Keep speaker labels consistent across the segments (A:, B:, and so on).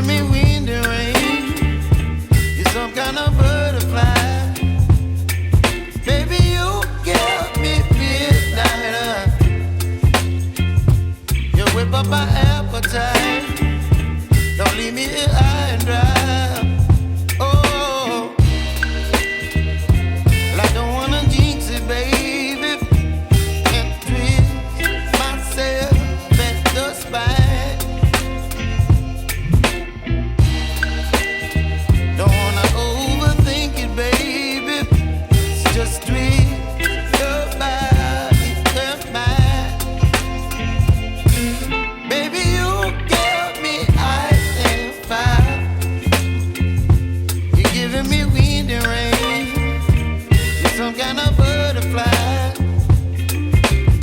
A: giving me wind and rain. You're some kind of butterfly. Baby, you give me midnight. You whip up my appetite. Don't leave me here high and dry. Oh, well, I don't wanna jinx it, baby. Can't twist myself at the spine. Don't wanna overthink it, baby. It's just twist your body and mine. Baby, you give me ice and fire. You're giving me wind and rain. You're some kind of butterfly.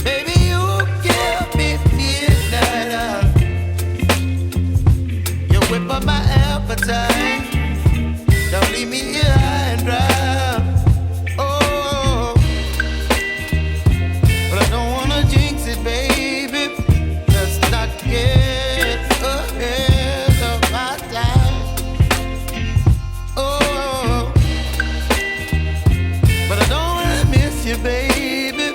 A: Baby, you give me midnight. You whip up my appetite. Don't leave me here high and dry. Oh, but I don't wanna jinx it, baby. Let's not get ahead of my time. Oh, but I don't wanna miss you, baby.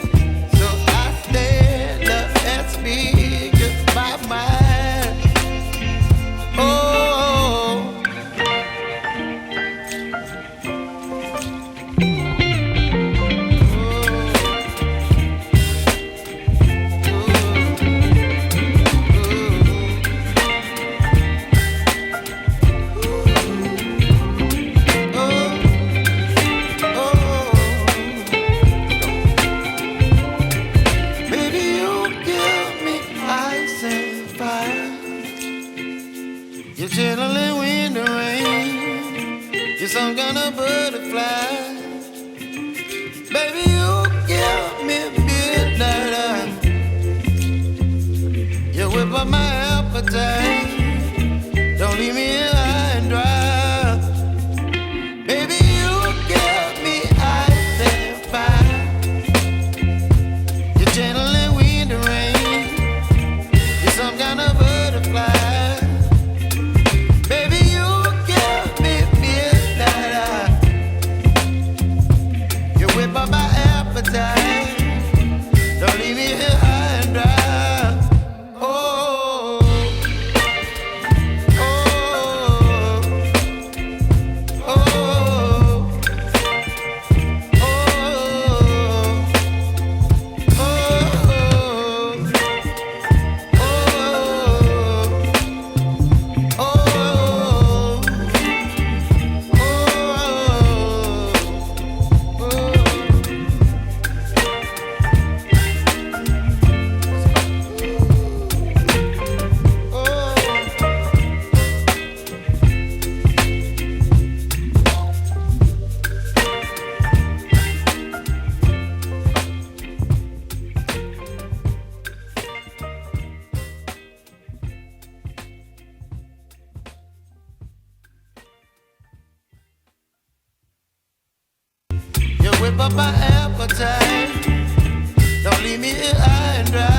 A: So I stand up and speak my mind. Oh. Baby, you give me ice and fire. You're chilling wind and rain. You're some kind of butterfly. Baby, you give me midnight. You whip up my appetite. Don't leave me here high and dry. Baby, you give me ice and fire. You're channeling wind and rain. You're some kind of butterfly. Baby, you give me midnight. You whip up my appetite. Don't leave me here high and dry. Oh, oh, oh, oh, you whip up my appetite. Don't leave me here high and dry.